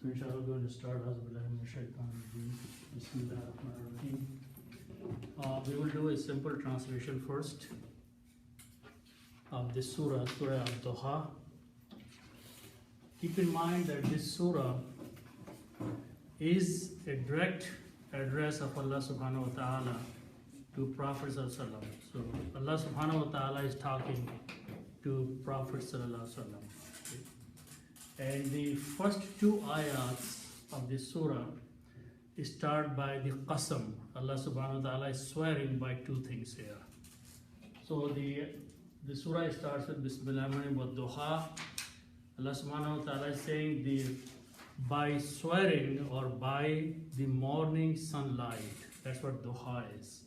So inshallah we're going to start Bismillahirrahmanirrahim. We will do a simple translation first of this surah, Surah Al-Duha. Keep in mind that this surah is a direct address of Allah subhanahu wa ta'ala to Prophet sallallahu alaihi wasallam. So Allah subhanahu wa ta'ala is talking to Prophet sallallahu alaihi wasallam. And the first two ayats of this surah start by the qasam. Allah subhanahu wa ta'ala is swearing by two things here. So the surah starts with Bismillahirrahmanirrahim wa duha. Allah subhanahu wa ta'ala is saying by swearing or by the morning sunlight. That's what duha is.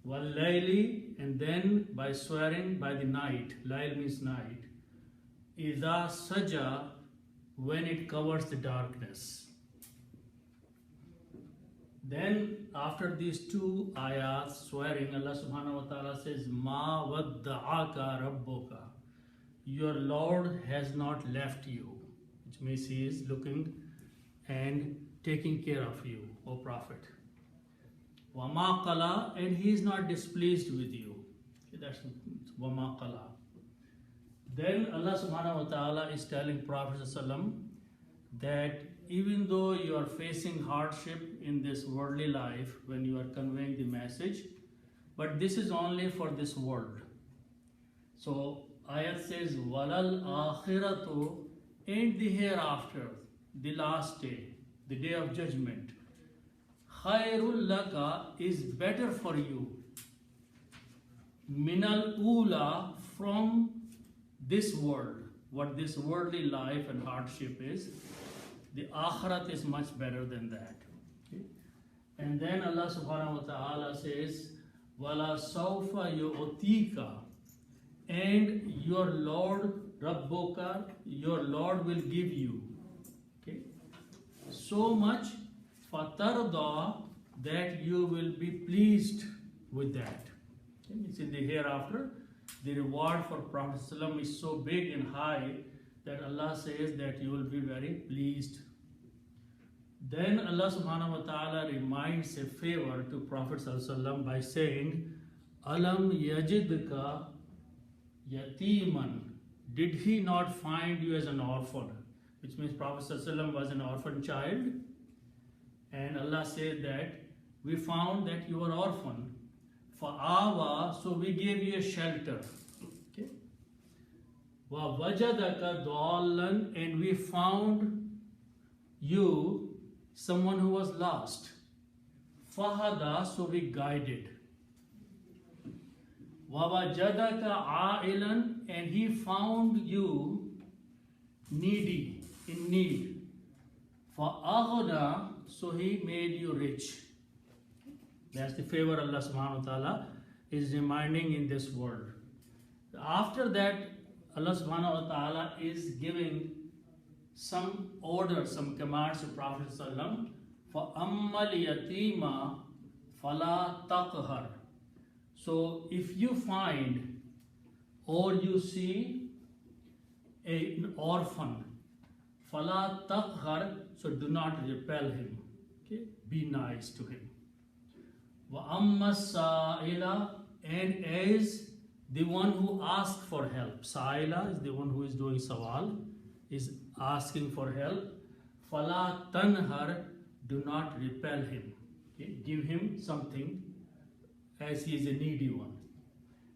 Wal layli, and then by swearing by the night. Layl means night. Idha saja, when it covers the darkness. Then after these two ayats swearing, Allah subhanahu wa ta'ala says, Ma wadda'aka rabbuka. Your Lord has not left you. Which means He is looking and taking care of you, O Prophet. Wama qala, and He is not displeased with you. Okay, that's Wama qala. Then Allah subhanahu wa ta'ala is telling Prophet ﷺ that even though you are facing hardship in this worldly life when you are conveying the message, but this is only for this world. So ayat says, Walal akhiratu, and the hereafter, the last day, the day of judgment, khairul laka, is better for you, minal ula, from this world, what this worldly life and hardship is. The akhirat is much better than that. Okay? And then Allah subhanahu wa ta'ala says, Wala sawfa yu'tika, and your Lord, Rabbuka, your Lord will give you. Okay? So much, fatarda, that you will be pleased with that. Okay? It's in the hereafter. The reward for Prophet ﷺ is so big and high that Allah says that you will be very pleased. Then Allah subhanahu wa ta'ala reminds a favor to Prophet ﷺ by saying, Alam yajidka yatiman. Did He not find you as an orphan? Which means Prophet ﷺ was an orphan child. And Allah said that we found that you were orphan. Fa'awa, so we gave you a shelter. Okay. Wa wajadaka dallan, and we found you someone who was lost. Fahada, so we guided. Wa wajadaka ailan, and He found you needy, in need. Fa'aghna, so He made you rich. That's the favor Allah subhanahu wa ta'ala is reminding in this world. After that, Allah subhanahu wa ta'ala is giving some orders, some commands to Prophet sallallahu فَأَمَّا الْيَتِيمَ فَلَا تَقْهَرْ. So if you find or you see an orphan, فَلَا تَقْهَرْ, so do not repel him. Okay? Be nice to him. وَأَمَّا السَّائِلَ, and as the one who asks for help. Sa'ila is the one who is doing sawal, is asking for help. فَلَا تَنْهَرْ, do not repel him. Okay? Give him something as he is a needy one.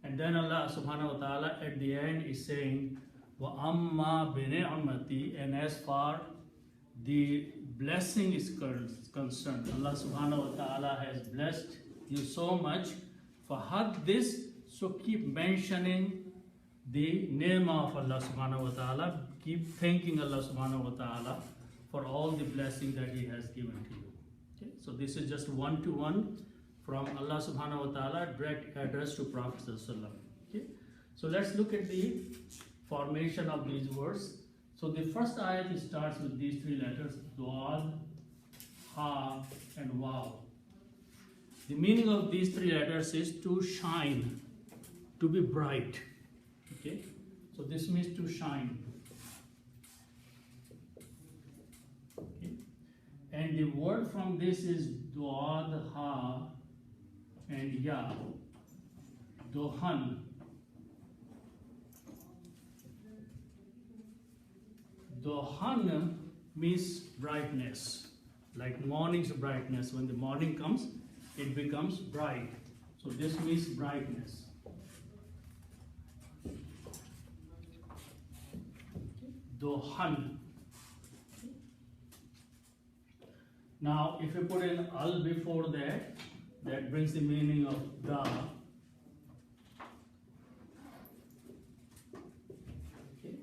And then Allah subhanahu wa ta'ala at the end is saying, وَأَمَّا بِنِعْمَتِي, and as far the blessing is concerned, Allah subhanahu wa ta'ala has blessed you so much. For this, so keep mentioning the name of Allah subhanahu wa ta'ala. Keep thanking Allah subhanahu wa ta'ala for all the blessing that He has given to you. Okay? So this is just one-to-one from Allah subhanahu wa ta'ala, direct address to Prophet sallallahu alaihi wasallam. Okay? So let's look at the formation of these words. So the first ayat starts with these three letters, Dal, Ha, and Waw. The meaning of these three letters is to shine, to be bright. Okay? So this means to shine. And the word from this is Duad, Ha, and Ya. Dohan. Dohan means brightness, like morning's brightness. When the morning comes, it becomes bright. So this means brightness. Dohan. Now, if you put an al before that, that brings the meaning of da. Okay.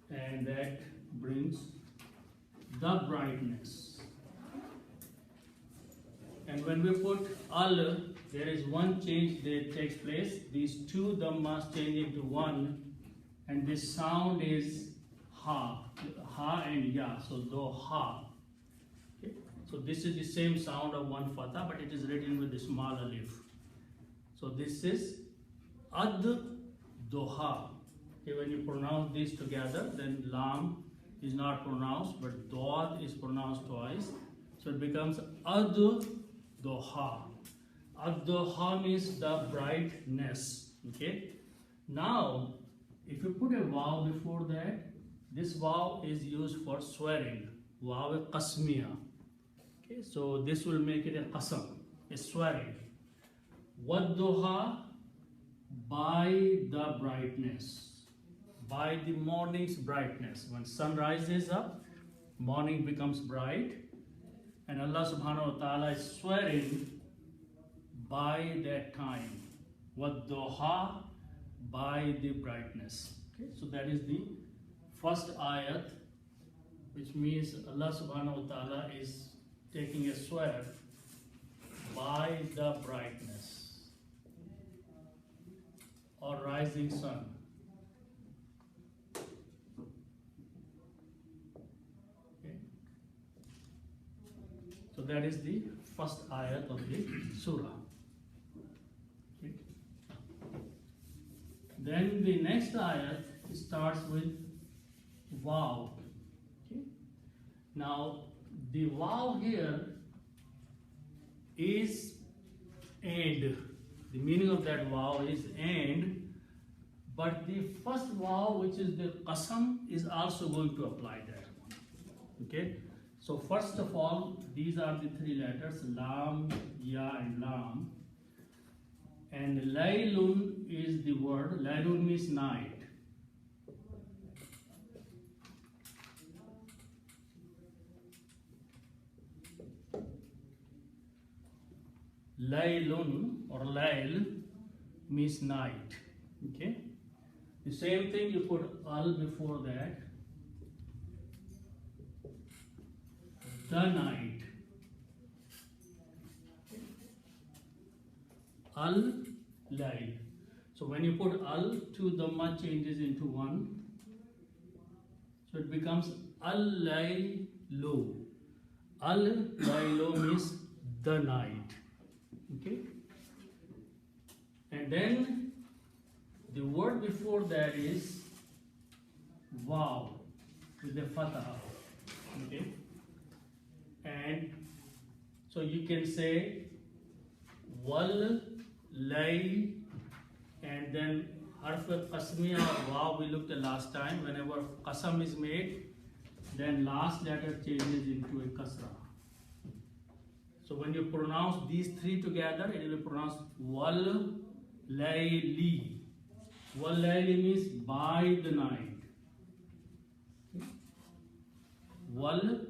And that brings the brightness. And when we put al, there is one change that takes place. These two dhammas change into one, and this sound is ha, ha and ya. So do ha. Okay. So this is the same sound of one fatha, but it is written with the small alif. So this is ad doha. Okay, when you pronounce these together, then lam is not pronounced, but dod is pronounced twice. So it becomes ad doha. Ad doha means the brightness. Okay. Now, if you put a vav before that, this vav is used for swearing. Vav qasmiya. Okay, so this will make it a qasam, a swearing. Wadduha, by the brightness. By the morning's brightness. When sun rises up, morning becomes bright, and Allah subhanahu wa ta'ala is swearing by that time. Wadduha, by the brightness. Okay, so that is the first ayat, which means Allah subhanahu wa ta'ala is taking a swear by the brightness or rising sun. Okay. So that is the first ayat of the surah. Okay. Then the next ayat starts with wow. Okay. Now the wow here is and. The meaning of that wow is and, but the first wow, which is the qasam, is also going to apply that one. Okay. So first of all, these are the three letters lam, ya, and lam. And laylun is the word. Laylun means night. Laylun or layl means night. Okay. The same thing, you put al before that. The night. Al layl. So when you put al, two dhamma changes into one. So it becomes al laylu. Al laylu means the night. Okay. And then the word before that is wow with the fatha. Okay. And so you can say wal lay, and then harf qasmiya or wow we looked at last time. Whenever qasam is made, then last letter changes into a kasra. So when you pronounce these three together, it will be pronounced wal layli. Wal layli means by the night. Wal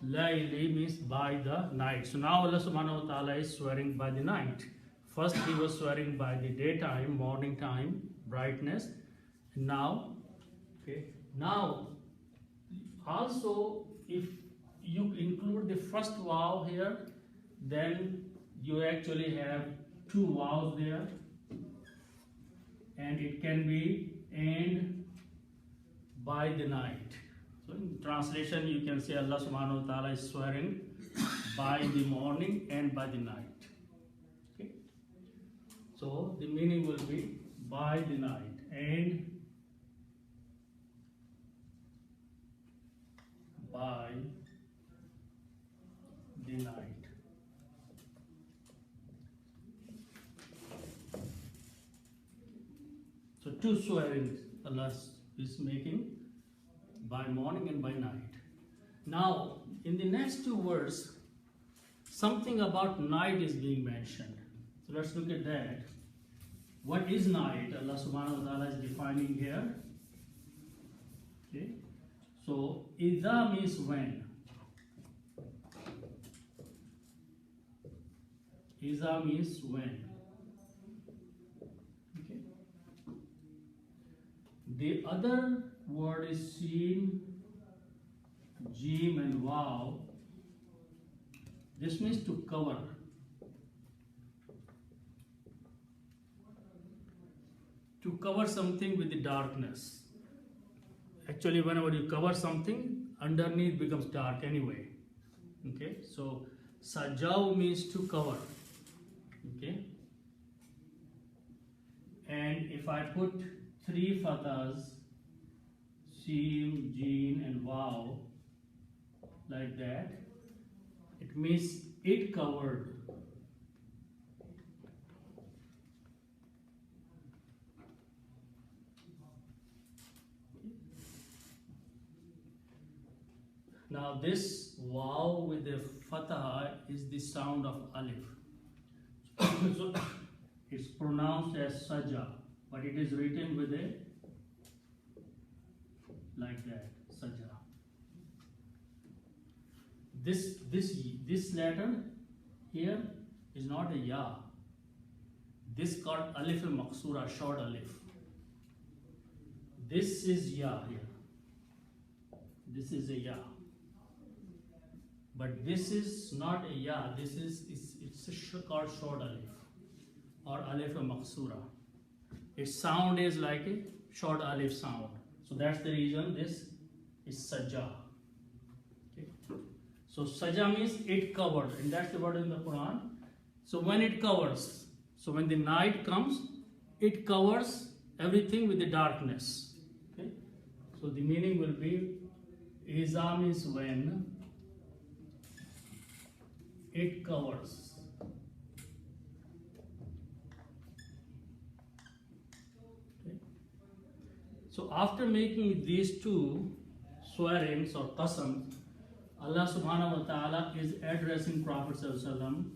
layli means by the night. So now Allah subhanahu wa ta'ala is swearing by the night. First he was swearing by the daytime, morning time, brightness. Now, okay. Now, also if you include the first wow here, then you actually have two wows there, and it can be and by the night. So in translation you can say Allah subhanahu wa ta'ala is swearing by the morning and by the night. Okay. So the meaning will be by the night and by the night. So two swearings Allah is making, by morning and by night. Now, in the next two words, something about night is being mentioned. So let's look at that. What is night? Allah subhanahu wa ta'ala is defining here. Okay. So, idha means when. Iza means when. Okay. The other word is seen, jim and wow. This means to cover. To cover something with the darkness. Actually, whenever you cover something, underneath becomes dark anyway. Okay, so sajau means to cover. Okay, and if I put three fathas, Sheen, Jeen, and Wow, like that, it means it covered. Now this Wow with the fatha is the sound of alif. So it's pronounced as saja, but it is written with a like that, saja. This letter here is not a ya. This called alif al-maqsura, short alif. This is ya here. This is a ya. But this is not a ya. This is it's called short alif or alif al-maqsura. Its sound is like a short alif sound. So that's the reason this is saja. Okay. So saja means it covered, and that's the word in the Quran. So when it covers, so when the night comes, it covers everything with the darkness. Okay. So the meaning will be iza means when it covers. So after making these two swearings or qasam, Allah subhanahu wa ta'ala is addressing Prophet sallallahu alaihi wasallam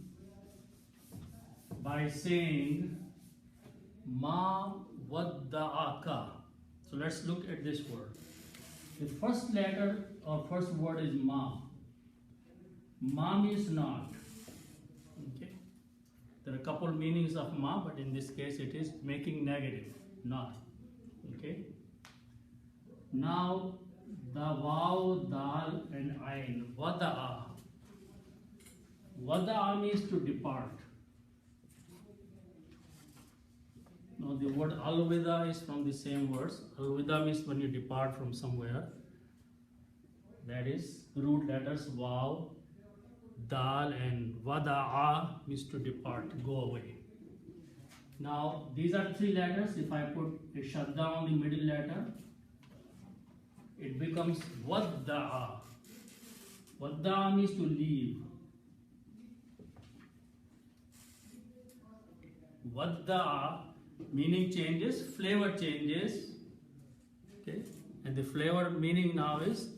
by saying ma wadda'aka. So let's look at this word. The first letter or first word is ma. Ma means not. Okay. There are a couple meanings of ma, but in this case it is making negative, not. Okay. Now the waw, dal, and ain. Wada'a. Wada'a means to depart. Now the word al-wida is from the same words. Al-wida means when you depart from somewhere. That is root letters waw, dal, and wada'a means to depart, go away. Now these are three letters. If I put a shadda on the middle letter, it becomes wadda'a. Wadda'a means to leave. Wadda'a meaning changes, flavor changes. Okay, and the flavor meaning now is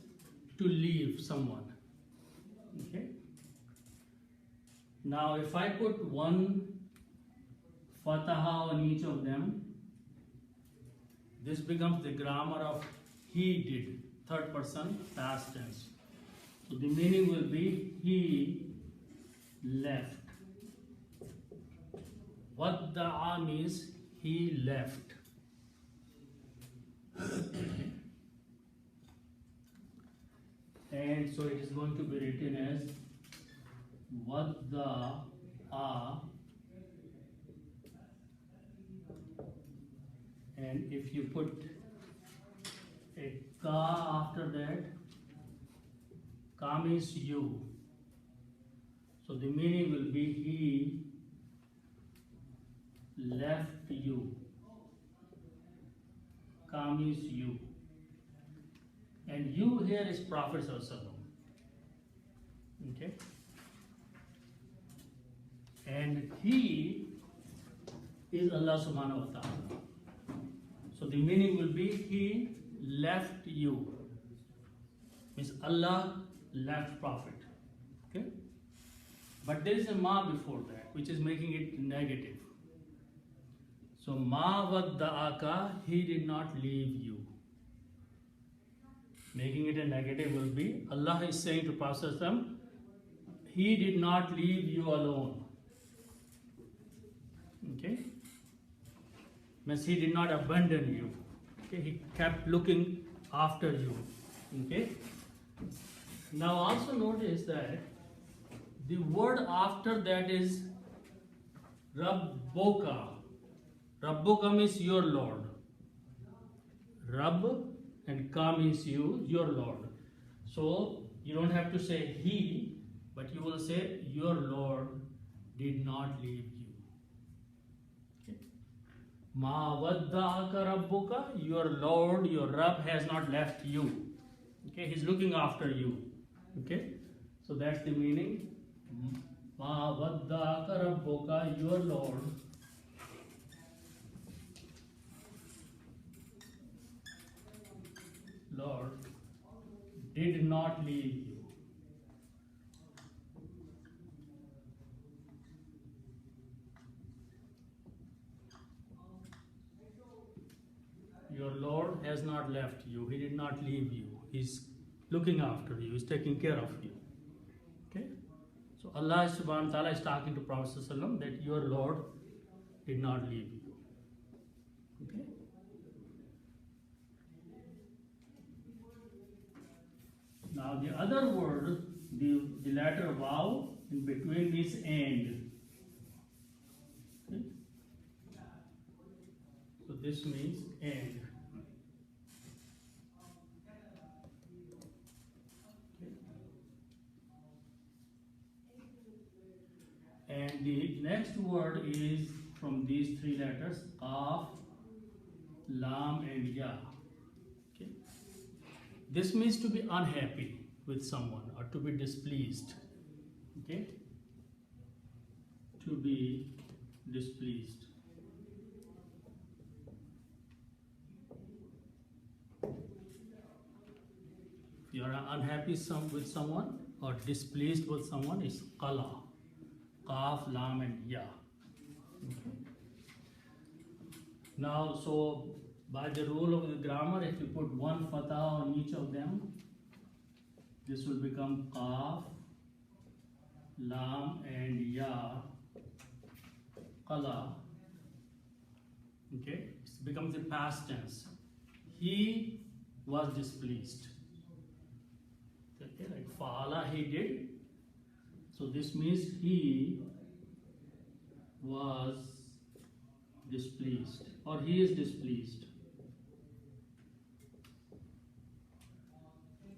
to leave someone. Okay. Now if I put one fataha on each of them, this becomes the grammar of he did, third person past tense. So the meaning will be he left. Wadda'a means he left. And so it is going to be written as Wadda'a, and if you put a ka after that, ka means you. So the meaning will be he left you. Ka means you. And you here is Prophet sallallahu alaihi wasallam. Okay. and He is Allah subhanahu wa ta'ala. So the meaning will be He left you. Means Allah left Prophet. Okay? But there is a ma before that, which is making it negative. So ma wadda'aka, he did not leave you. Making it a negative will be, Allah is saying to Prophet, He did not leave you alone. Okay? Means He did not abandon you. Okay? He kept looking after you. Okay? Now also notice that the word after that is Rabboka. Rabboka means your Lord. Rabb and Ka means you, your Lord. So you don't have to say He, but you will say your Lord did not leave you. Okay. Ma wadda'aka rabbuka, your Lord, your Rabb has not left you. Okay, He's looking after you. Okay, so that's the meaning. Ma wadda'aka rabbuka, your Lord did not leave you. Your Lord has not left you. He did not leave you. He's looking after you. He's taking care of you. Okay? So Allah subhanahu wa ta'ala is talking to Prophet ﷺ that your Lord did not leave you. Okay? Now the other word, the letter vav in between is and. Okay? So this means and. And the next word is from these three letters, Qaf, Lam and Ya. Okay. This means to be unhappy with someone or to be displeased. Okay. To be displeased. If you are unhappy with someone or displeased with someone, it's Qala. Qaf, Lam and Ya. Okay. Now, so by the rule of the grammar, if you put one fatha on each of them, this will become Qaf, Lam and Ya, Qala. Okay, it becomes the past tense. He was displeased. Okay, like Fa'ala, he did. So this means he was displeased or he is displeased.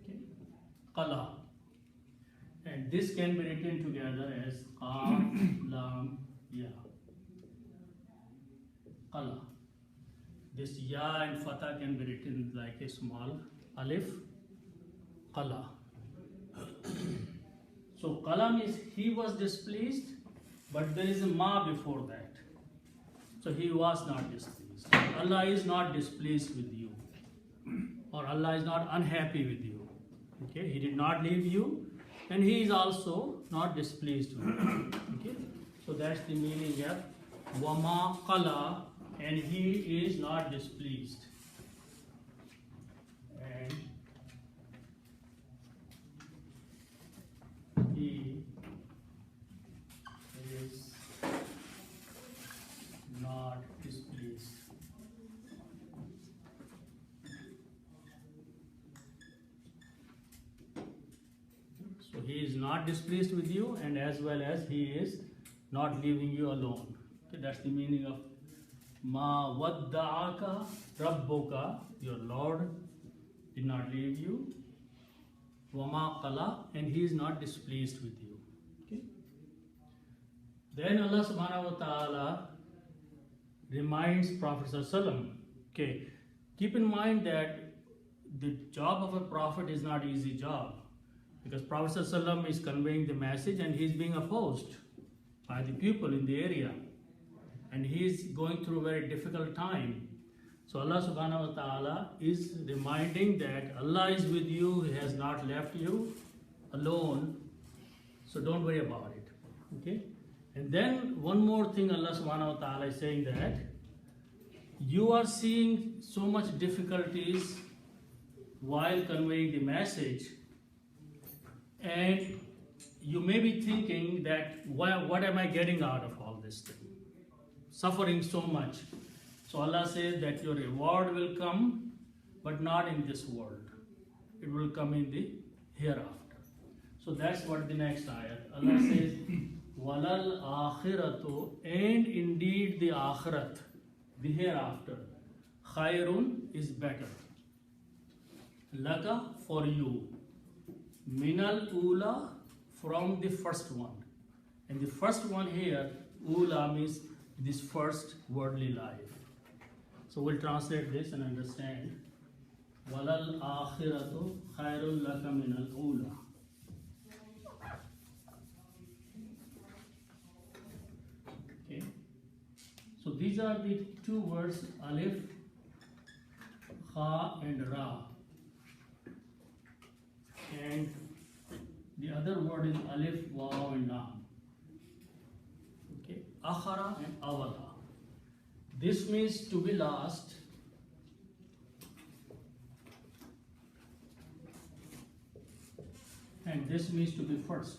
Okay. Qala. And this can be written together as Qaf, Lam, Ya. Qala. This Ya and Fatha can be written like a small alif. Qala. So Qala means he was displeased, but there is a ma before that. So he was not displeased. Allah is not displeased with you, or Allah is not unhappy with you. Okay, He did not leave you, and He is also not displeased with you. Okay, so that's the meaning of Wama Qala, and He is not displeased. And He is not displeased. So He is not displeased with you, and as well as He is not leaving you alone. Okay, that's the meaning of Ma wadda'aka rabbuka, your Lord did not leave you. Wama qala, and He is not displeased with you. Okay. Then Allah subhanahu wa ta'ala reminds Prophet ﷺ, okay, keep in mind that the job of a prophet is not easy job, because Prophet ﷺ is conveying the message and he is being opposed. by the people in the area, and he is going through a very difficult time. So Allah subhanahu wa ta'ala is reminding that Allah is with you, He has not left you alone, so don't worry about it. Okay? And then one more thing Allah subhanahu wa ta'ala is saying that you are seeing so much difficulties while conveying the message, and you may be thinking that what am I getting out of all this thing? Suffering so much. So Allah says that your reward will come, but not in this world. It will come in the hereafter. So that's what the next ayat. Allah says, Walal akhiratu, and indeed the akhirat, the hereafter, khairun is better. Laka, for you. Minal ula, from the first one. And the first one here, ula means this first worldly life. So we'll translate this and understand. Walal akhiratu khairul laka minal ula. Okay. So these are the two words alif, kha and ra. And the other word is alif, waw and lam. Okay. Akhara and awala. This means to be last, and this means to be first.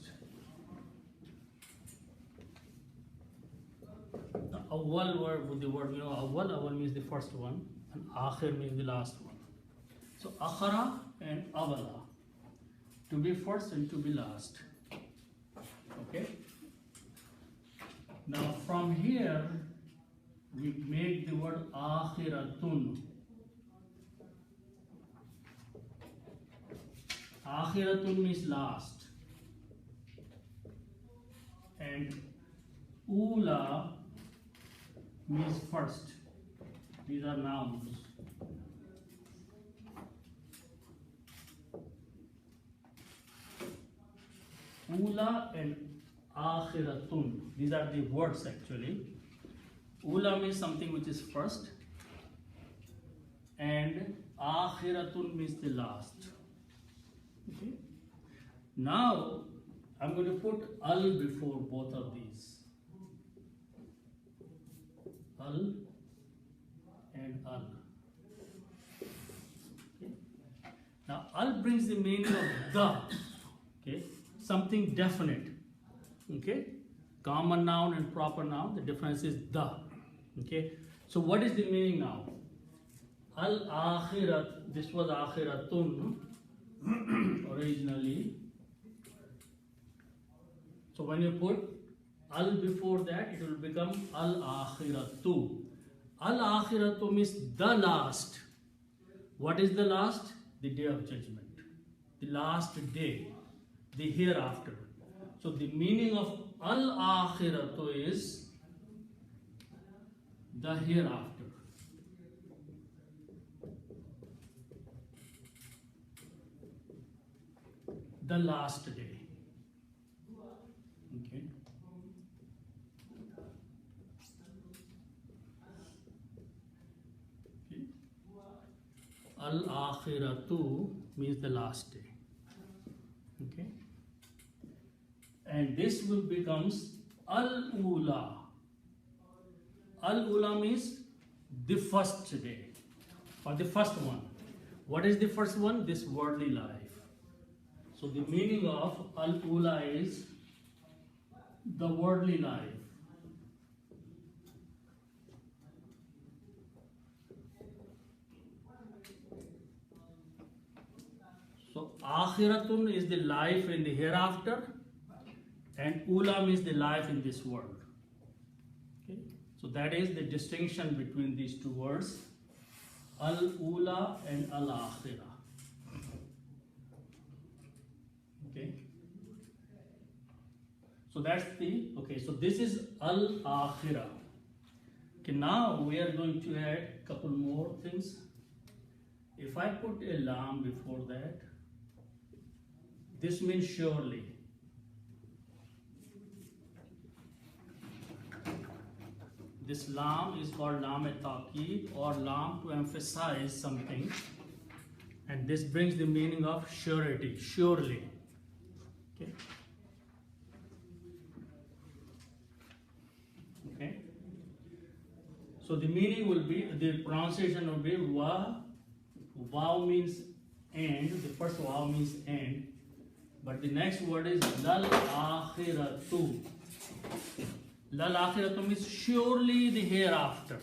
The awwal word with the word, awwal means the first one, and akhir means the last one. So akhara and awala, to be first and to be last. Okay. Now from here we make the word akhiratun. Akhiratun means last, and ula means first. These are nouns. Ula and akhiratun, these are the words actually. Ula means something which is first, and akhiratun means the last. Okay. Now I'm going to put al before both of these. Al and al. Okay. Now al brings the meaning of the. Okay. Something definite. Okay. Common noun and proper noun, the difference is the. Okay. So what is the meaning now? Al akhirat, this was akhiratun originally. So when you put al before that, it will become al akhiratu. Al akhiratu means the last. What is the last? The day of judgment. The last day. The hereafter. So the meaning of al akhiratu is the hereafter. The last day. Okay. Okay. Al akhiratu means the last day. Okay. And this will becomes al ula. Al ula means the first day, or the first one. What is the first one? This worldly life. So the meaning of al ula is the worldly life. So akhiratun is the life in the hereafter, and ula means the life in this world. Okay? So that is the distinction between these two words, al ula and al akhirah. Okay. So that's the, okay, so this is al akhirah. Okay, now we are going to add a couple more things. If I put a lam before that, this means surely. This lam is called lam taqeed or lam to emphasize something, and this brings the meaning of surety, surely. Okay. Okay. So the meaning will be, the pronunciation will be wa. Wow means and. The first wow means and, but the next word is lal akhiratu. Lal akhiratu means surely the hereafter.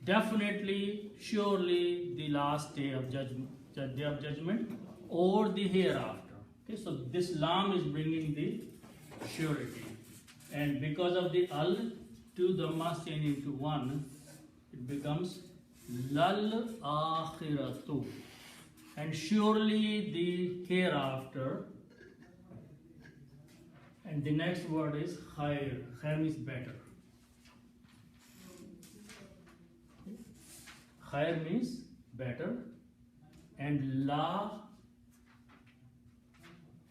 Definitely, surely the last day of judgment, or the hereafter. Okay, so this lam is bringing the surety, and because of the al, two dhammas change into one, it becomes lal akhiratu, and surely the hereafter. And the next word is khair. Khair means better. Khair means better, and la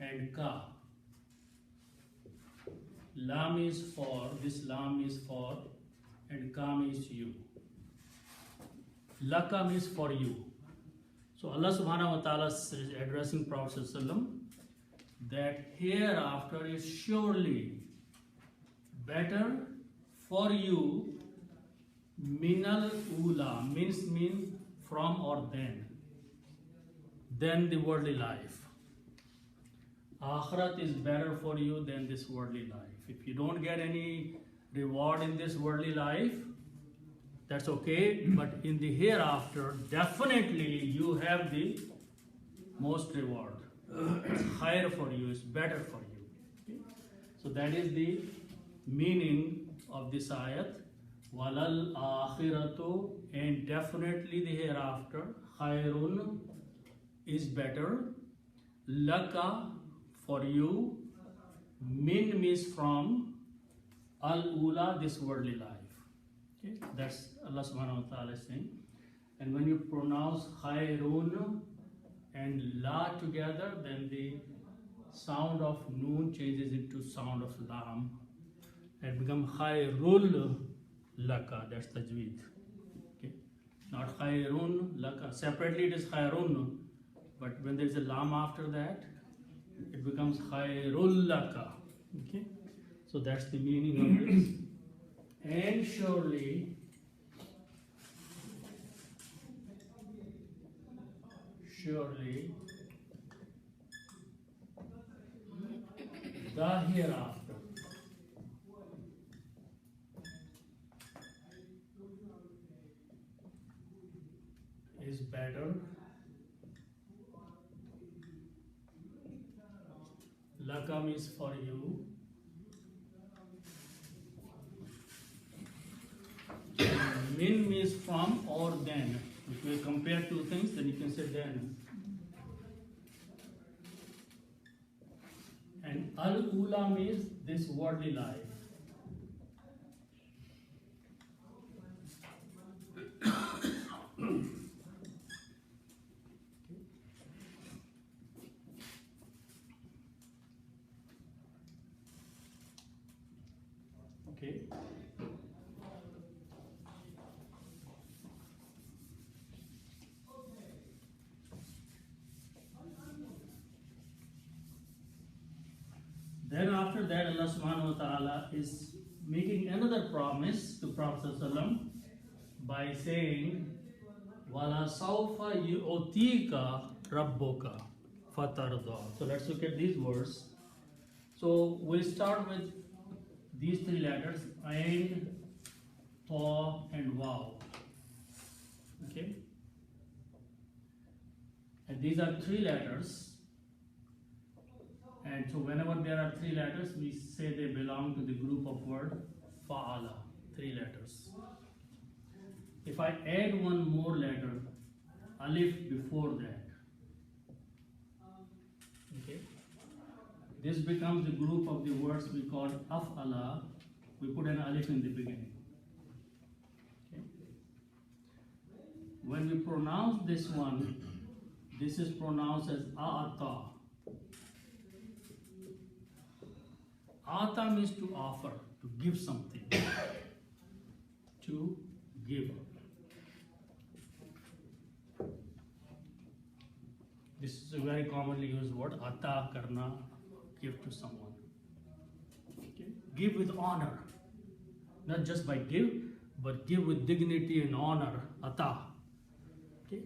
and ka. Lam is for, this lam is for, and ka means you. Laka means for you. So Allah subhanahu wa ta'ala is addressing Prophet ﷺ that hereafter is surely better for you. Minal ula means mean from or than the worldly life. Akhirat is better for you than this worldly life. If you don't get any reward in this worldly life, that's okay, but in the hereafter, definitely you have the most reward. It's higher for you, it's better for you. Okay? So that is the meaning of this ayat. Walal akhiratu, and definitely the hereafter, khairun is better, laka for you, min means from, al ula this worldly life. Okay, that's Allah subhanahu wa ta'ala is saying. And when you pronounce khairun and la together, then the sound of noon changes into sound of lam and become khairul laka. That's tajweed. Okay, not khairun laka. Separately it is khairun, but when there is a lam after that, it becomes khairul laka. Okay, so that's the meaning of this. And surely, the hereafter is better. Lakam is for you. Min means from or then. If you compare two things, then you can say then. And al-ula means this worldly life. Okay. Then after that, Allah subhanahu wa ta'ala is making another promise to Prophet ﷺ by saying, Wala sawfa yu'tika rabbuka fatarda. So let's look at these words. So we'll start with these three letters, Ain, Ta, and Waw. Okay? And these are three letters. And so whenever there are three letters, we say they belong to the group of word fa'ala, three letters. If I add one more letter, alif before that, okay, this becomes the group of the words we call af'ala. We put an alif in the beginning. Okay. When we pronounce this one, this is pronounced as a'ata. Ata means to offer, to give something. to give. This is a very commonly used word, ata karna, give to someone. Okay. Give with honor, not just by give, but give with dignity and honor, ata. Okay.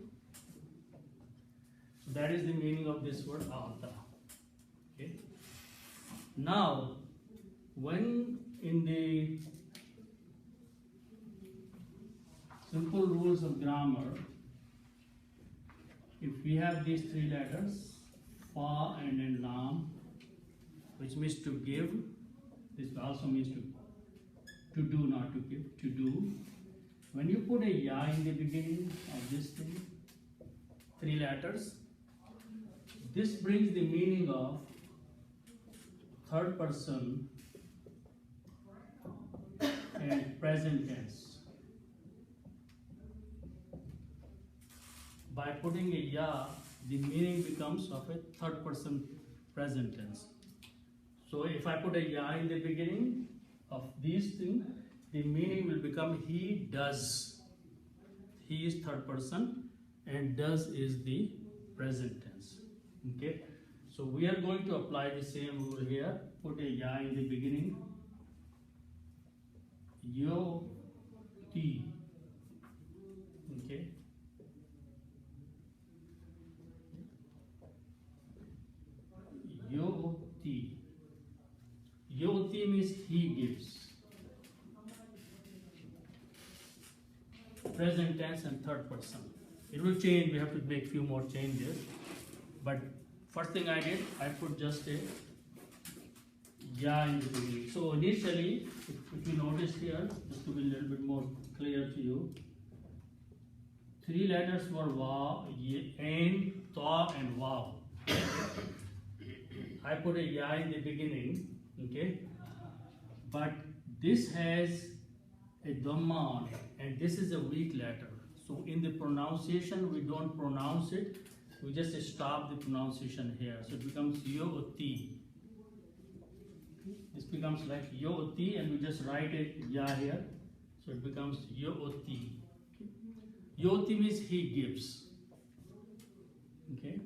So that is the meaning of this word, ata. Okay. Now, when in the simple rules of grammar, if we have these three letters, fa and then lam, which means to give, this also means to do, not to give, to do. When you put a ya in the beginning of this thing, three letters, this brings the meaning of third person and present tense. By putting a ya, the meaning becomes of a third person present tense. So if I put a ya in the beginning of these things, the meaning will become he does. He is third person and does is the present tense. Okay. So we are going to apply the same rule here. Put a ya in the beginning. Yo ti. Okay. Yoti. Yoti means he gives. Present tense and third person. It will change, we have to make few more changes. But first thing I did, I put just a ya in the beginning. So initially, if you notice here, just to be a little bit more clear to you, three letters were wa, and, ta and wow. I put a ya in the beginning, okay, but this has a dhamma on it, and this is a weak letter. So in the pronunciation, we don't pronounce it, we just stop the pronunciation here. So it becomes yo-ti. This becomes like yo-ti, and we just write it ya here. So it becomes yo-ti. Okay. Yo-ti means he gives. Okay.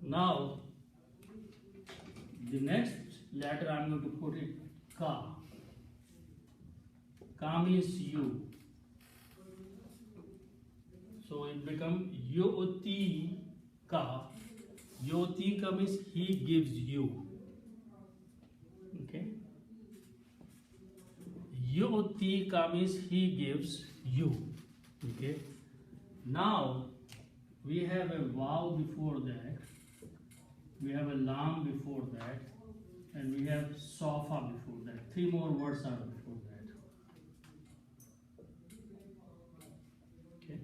Now, the next letter I am going to put it ka. Ka means you. So it becomes yoti ka. Yoti ka means he gives you. Okay. Yoti ka means he gives you. Okay. Now we have a wow before that. We have a lam before that, and we have sofa before that. Three more words are before that. Okay.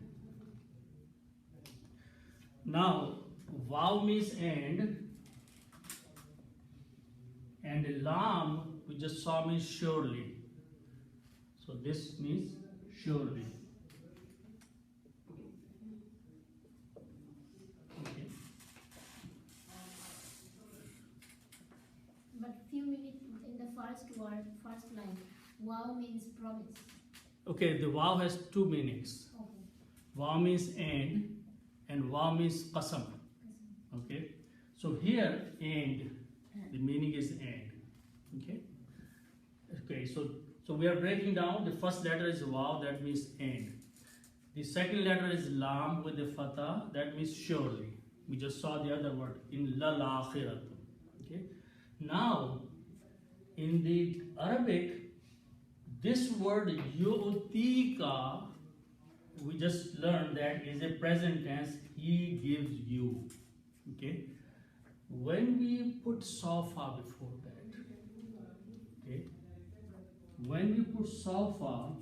Now, wow means and lam we just saw means surely. So this means surely. First line, wow means promise. Okay, the wow has two meanings. Okay. Wow means and wow means qasam. Okay, so here and, the meaning is and. Okay, okay, so we are breaking down. The first letter is wow, that means and. The second letter is lam with the fatha, that means surely. We just saw the other word in lal akhirat. Okay, now in the Arabic, this word yu'tika, we just learned that is a present tense, he gives you. Okay, when we put sofa before that, okay, when we put sofa,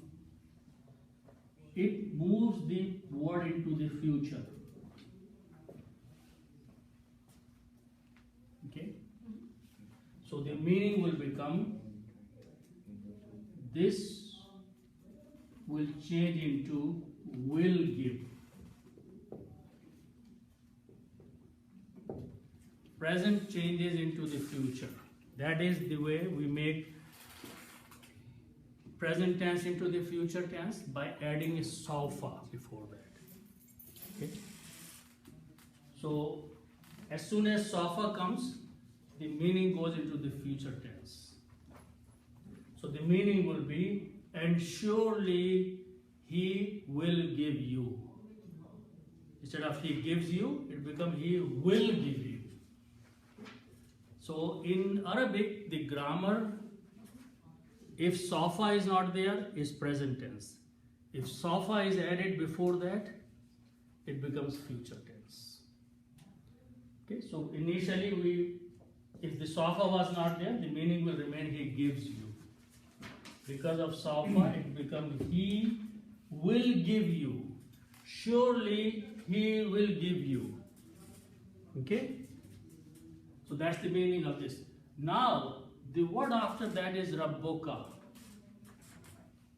it moves the word into the future. Okay, so the meaning will become, this will change into will give. Present changes into the future. That is the way we make present tense into the future tense by adding a sofa before that. Okay. So as soon as sofa comes, the meaning goes into the future tense. So the meaning will be, and surely he will give you. Instead of he gives you, it becomes he will give you. So in Arabic, the grammar, if sofa is not there, is present tense. If sofa is added before that, it becomes future tense. Okay, so initially if the sofa was not there, the meaning will remain he gives you. Because of sofa, it becomes he will give you. Surely he will give you. Okay? So that's the meaning of this. Now, the word after that is Rabbuka.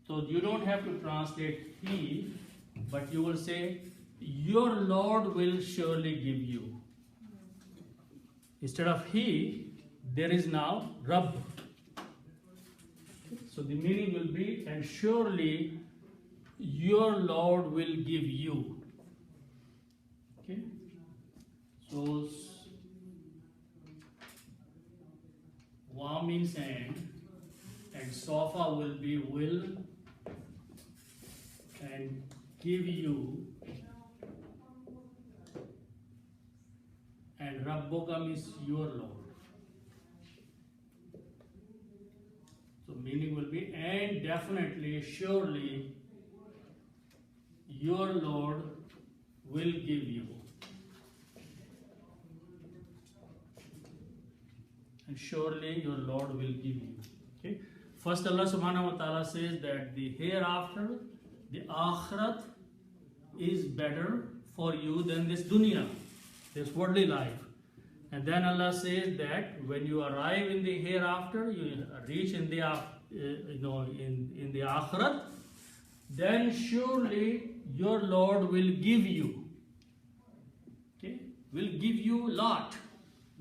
So you don't have to translate he, but you will say, your Lord will surely give you. Instead of he, there is now Rabb. So the meaning will be, and surely your Lord will give you. Okay? So wa means and sofa will be will, and give you, and Rabbuka means your Lord. So meaning will be, and definitely, surely, your Lord will give you. And surely your Lord will give you. Okay. First, Allah subhanahu wa ta'ala says that the hereafter, the akhirat, is better for you than this dunya, this worldly life. And then Allah says that when you arrive in the hereafter, you reach in the in the akhirat, then surely your Lord will give you. Okay, will give you a lot.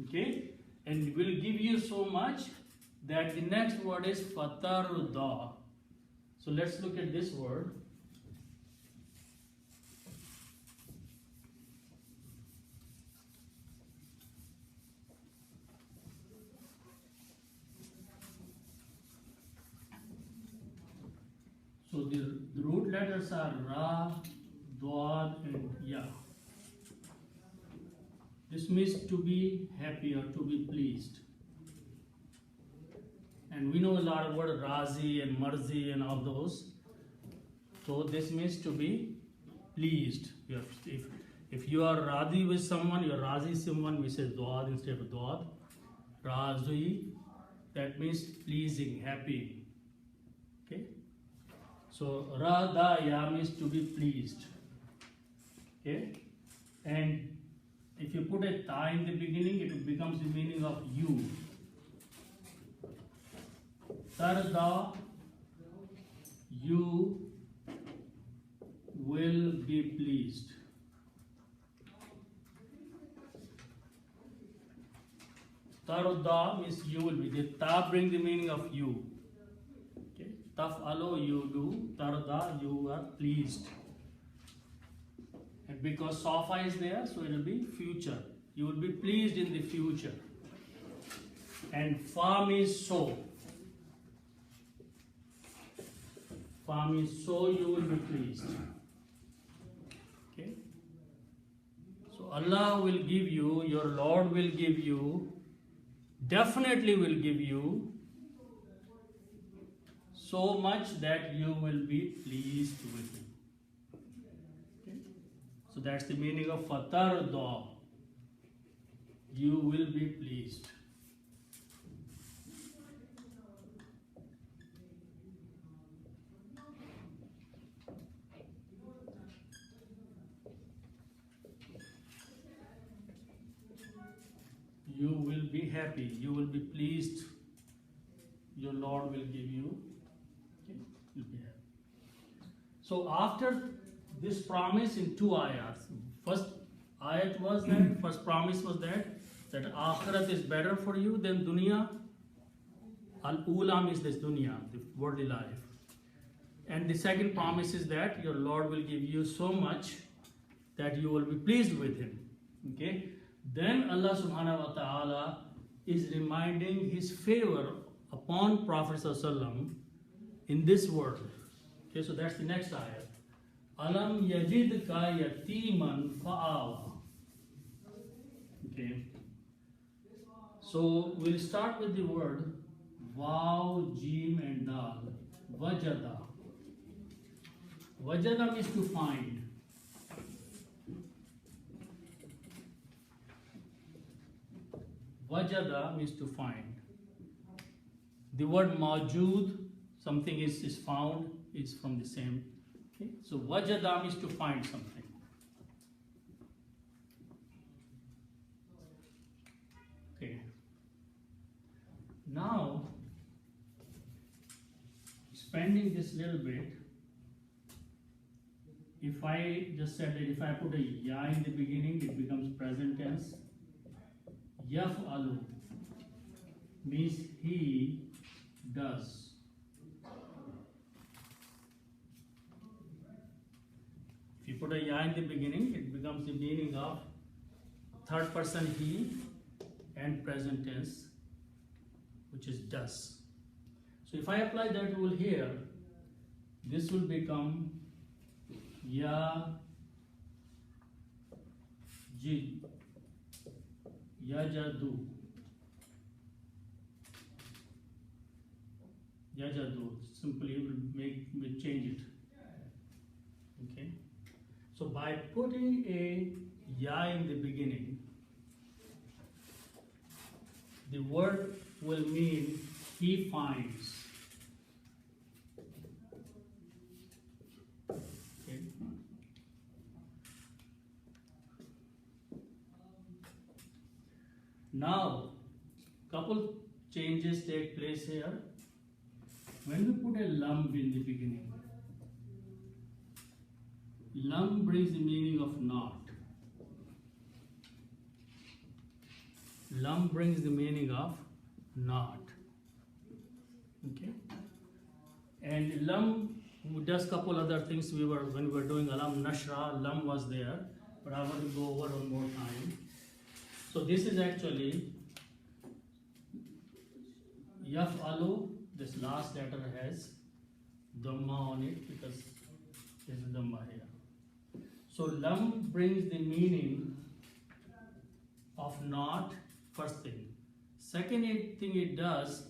Okay, and will give you so much that the next word is fatarda. So let's look at this word. So the root letters are Ra, Dad, and Ya. This means to be happy or to be pleased. And we know a lot of words, Razi and Marzi and all those. So this means to be pleased. If you are Radhi with someone, you are Razi someone, we say Dad instead of Dad. Razi, that means pleasing, happy. Okay? So Radaya means to be pleased. Okay? And if you put a ta in the beginning, it becomes the meaning of you. Tarda, you will be pleased. Tarda means you will be. The ta brings the meaning of you. Okay. Taf'alo, you do. Tarda, you are pleased. And because sofa is there, so it will be future. You will be pleased in the future. And fa means so. Fa means so you will be pleased. Okay. So Allah will give you, your Lord will give you, definitely will give you so much that you will be pleased with him. Okay. So that's the meaning of fatarda. You will be pleased. You will be happy, you will be pleased, your Lord will give you, okay, you'll be happy. So after this promise in two ayats, first ayat was that, first promise was that akhirat is better for you than dunya. Al-ula means this dunya, the worldly life. And the second promise is that your Lord will give you so much that you will be pleased with him. Okay? Then Allah subhanahu wa ta'ala is reminding his favor upon Prophet ﷺ in this world. Okay, so that's the next ayah. Alam yajidka yatiman fa'awa. Okay. So we'll start with the word Waw, Jim and Dal. Wajada. Wajada means to find. Wajada means to find. The word mawjood, something is found, is from the same. Okay? So wajada means to find something. Okay. Now, spending this little bit, if I just said that if I put a ya in the beginning, it becomes present tense. Yaf'alu means he does. If you put a ya in the beginning, it becomes the meaning of third person he and present tense, which is does. So if I apply that rule here, this will become ya ji yajadu. Yajadu. Simply will change it. Okay. So by putting a ya in the beginning, the word will mean he finds. Okay. Now, couple changes take place here. When we put a lam in the beginning, lam brings the meaning of not. Lam brings the meaning of not. Okay. And lam does couple other things. When we were doing alam nashra, lam was there, but I want to go over one more time. So this is actually yaf'alu. This last letter has dhamma on it because there's a dhamma here. So lam brings the meaning of not, first thing. Second thing it does,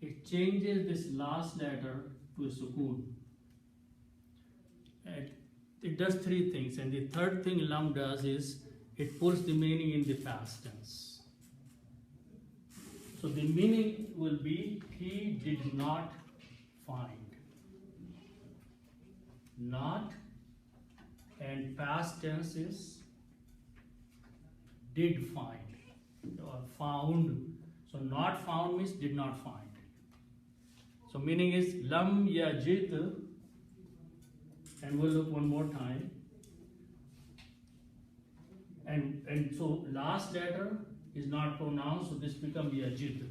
it changes this last letter to a sukoon. It does three things, and the third thing lam does is it puts the meaning in the past tense. So the meaning will be he did not find. Not, and past tense is did find or found. So not found means did not find. So meaning is lam yajid, and we'll look one more time. And so last letter is not pronounced, so this becomes yajid.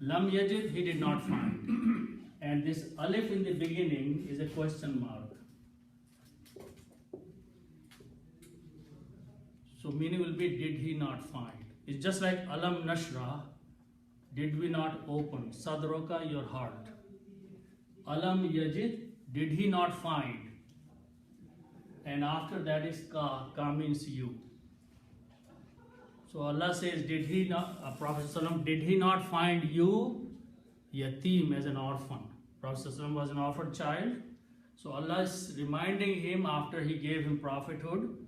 Lam yajid, he did not find. And this alif in the beginning is a question mark. So meaning will be did he not find. It's just like alam nashra, did we not open? Sadroka, your heart. Alam yajid, did he not find? And after that is ka means you. So Allah says, did he not, Prophet ﷺ, did he not find you yatim as an orphan? Prophet ﷺ was an orphan child. So Allah is reminding him after he gave him prophethood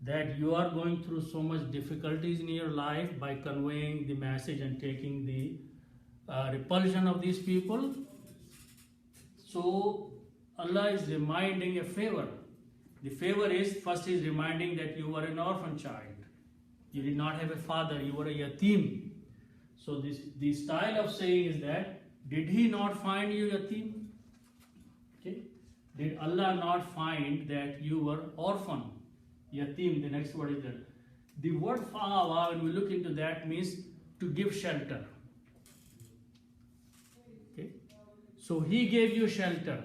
that you are going through so much difficulties in your life by conveying the message and taking the repulsion of these people. So Allah is reminding a favor. The favor is, first he is reminding that you were an orphan child. You did not have a father, you were a yatim. So the style of saying is that, did he not find you yatim? Okay. Did Allah not find that you were orphan? Yatim, the next word is there. The word fa'awa, when we look into that, means to give shelter. Okay. So he gave you shelter,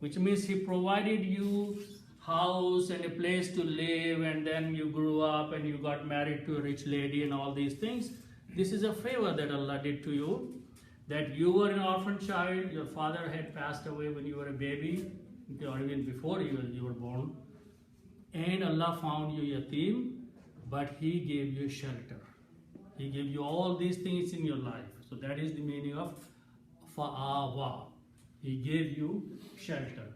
which means he provided you house and a place to live, and then you grew up and you got married to a rich lady and all these things. This is a favor that Allah did to you, that you were an orphan child, your father had passed away when you were a baby, or even before you were born, and Allah found you yatim, but He gave you shelter. He gave you all these things in your life. So that is the meaning of fa'awa. He gave you shelter.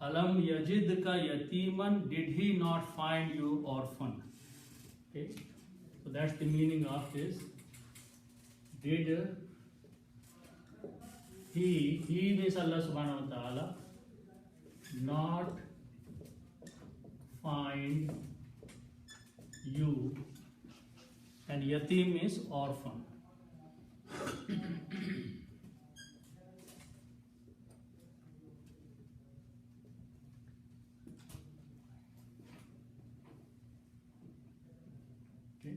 Alam yajidka yatiman, did He not find you orphan? Okay, so that's the meaning of this. Did He means Allah subhanahu wa ta'ala, not find you, and yatim means orphan. Okay.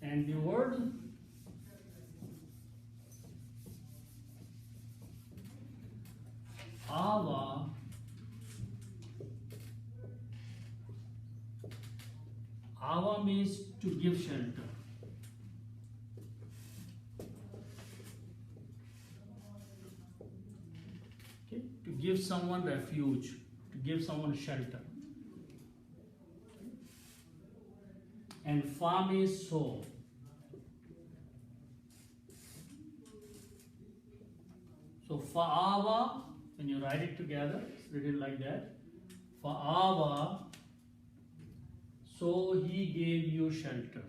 And the word awa means to give shelter. Okay? To give someone refuge, to give someone shelter. And fa means so. So fa'awa, when you write it together, it's written like that. Fa'awa, so He gave you shelter.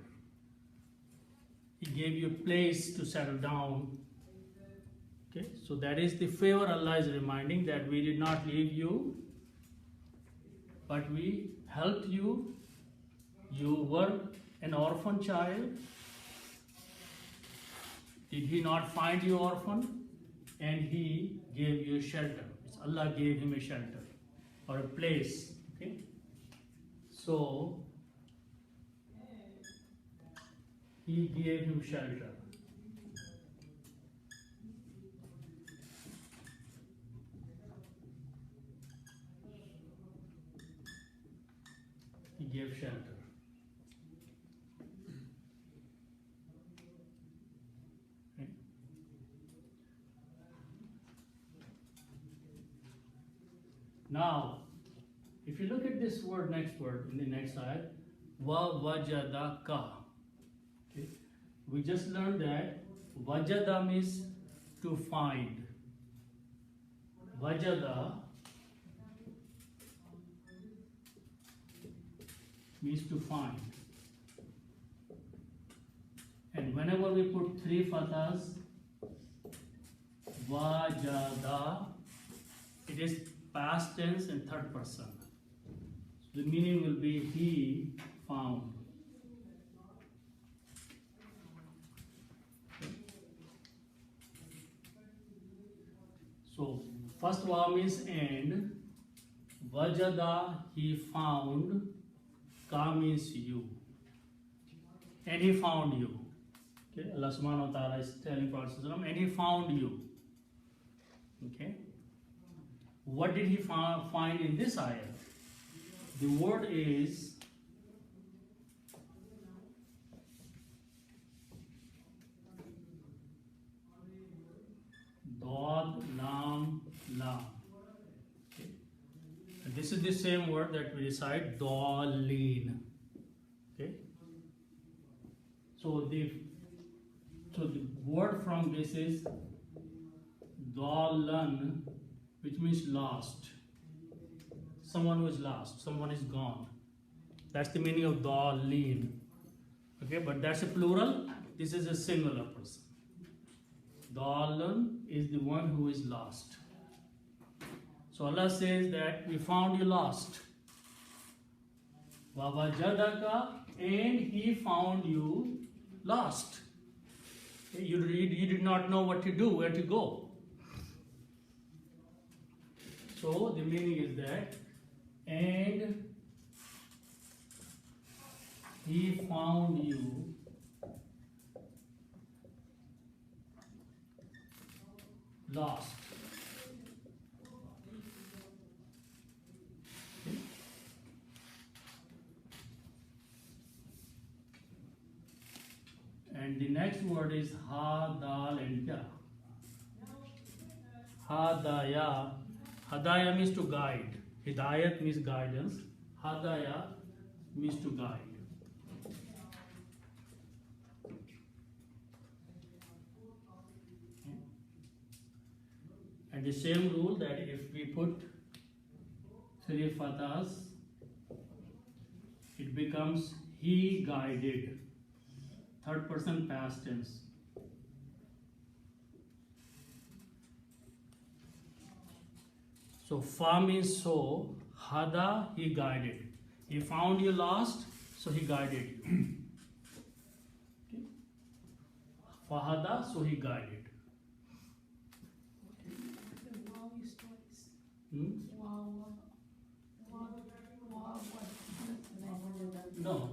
He gave you a place to settle down. Okay, so that is the favor Allah is reminding, that we did not leave you, but we helped you. You were an orphan child. Did He not find you orphan? And He gave you shelter. Allah gave him a shelter or a place. Okay, so He gave him shelter. He gave shelter. Okay. Now, if you look at this word, next word in the next side, wa wajadaka. Okay. We just learned that wajada means to find. Wajada means to find. And whenever we put three fathas, wajada, it is past tense and third person. So the meaning will be he found. So first wa means and, wajada he found, ka means you, and he found you. Okay, Allah subhanahu wa ta'ala is telling Prophet ﷺ, and he found you. Okay, what did he find in this ayah? The word is Dad, Lam, Lam. Okay. And this is the same word that we recite, Dalin. Okay. So the word from this is Dalan, which means lost. Someone who is lost, someone is gone. That's the meaning of Dalin. Okay, but that's a plural. This is a singular person. Dalan is the one who is lost. So Allah says that we found you lost. Wawajadaka, and He found you lost. You did not know what to do, where to go. So the meaning is that, and He found you lost. Okay. And the next word is ha, dal, and ya. Hadaya. Hadaya means to guide. Hidayat means guidance. Hadaya means to guide. And the same rule that if we put three fathahs, it becomes he guided. Third person past tense. So fa means so, hada he guided. He found you lost, so he guided you. Okay. Fahada, so he guided. Wow is twice. Hmm? Wow. No,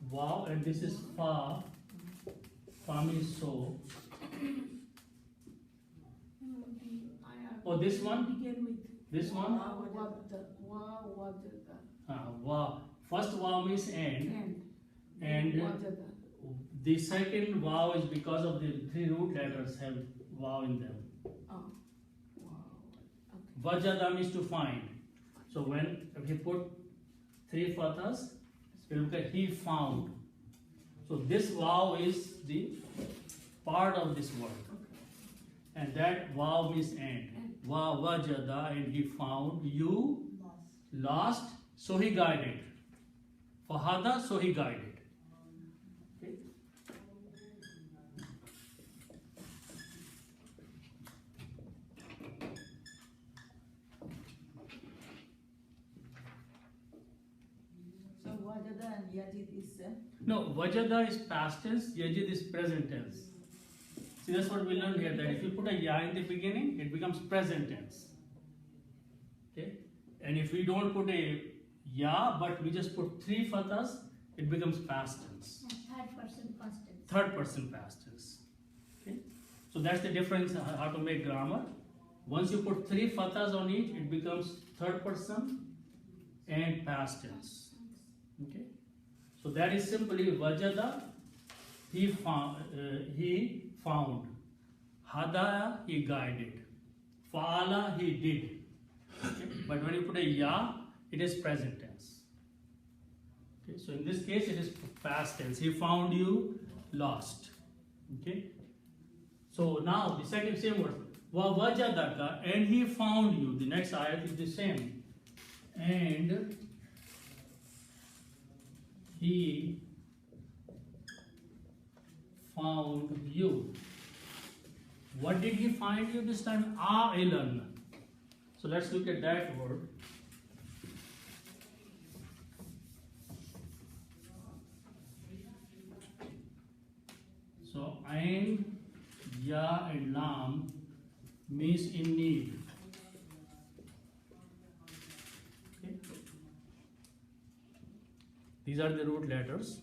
wow, and this is fa. Fa means so. Oh, this one? Begin with This one? Wow. First wow means end. And the second wow is because of the three root letters have wow in them. Vajada means to find. So when if you put three fathahs, it will get he found. So this wow is the part of this word. And that wow means end. Wa wajada, and he found you lost, so he guided. Fahada, so he guided. Okay. So Wajada and Yajid is No, wajada is past tense, yajid is present tense. See, that's what we learned here, that if you put a ya in the beginning, it becomes present tense. Okay? And if we don't put a ya, but we just put three fathahs, it becomes past tense. third person past tense. Third person past tense. Okay? So that's the difference how to make grammar. Once you put three fathahs on it, it becomes third person and past tense. Okay? So that is simply wajada, he found. Hadaya, he guided. Fa'ala, he did. Okay? But when you put a ya, it is present tense. Okay? So in this case, it is past tense. He found you lost. Okay? So now the second same word. Wa wajadaka, and he found you. The next ayat is the same. And he found you. What did he find you this time? A'ilan. So let's look at that word. So ain, ya, and lam means in need. Okay. These are the root letters.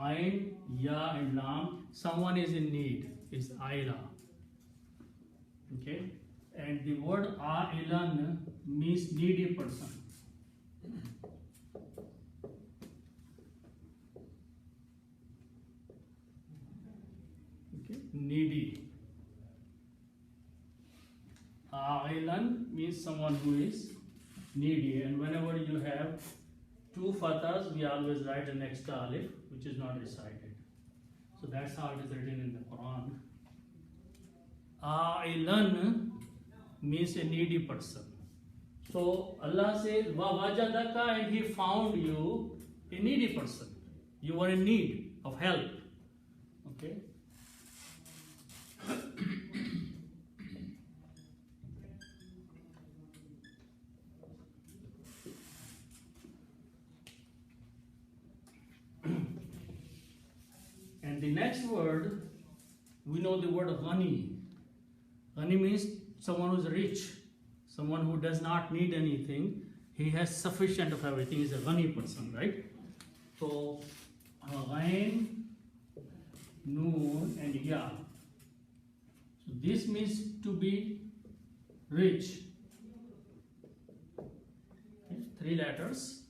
Ain, ya, and lam. Someone is in need. Is aila. Okay. And the word ailan means needy person. Okay. Needy. Ailan means someone who is needy, and whenever you have two fathahs, we always write an extra alif, which is not recited. So that's how it is written in the Quran. Ailan means a needy person. So Allah says, Wa wajadaka, and he found you a needy person. You were in need of help. Okay. And the next word, we know the word ghani. Ghani means someone who is rich, someone who does not need anything. He has sufficient of everything. He's a ghani person, right? So, ghain, noon, and ya. So this means to be rich. Okay, 3 letters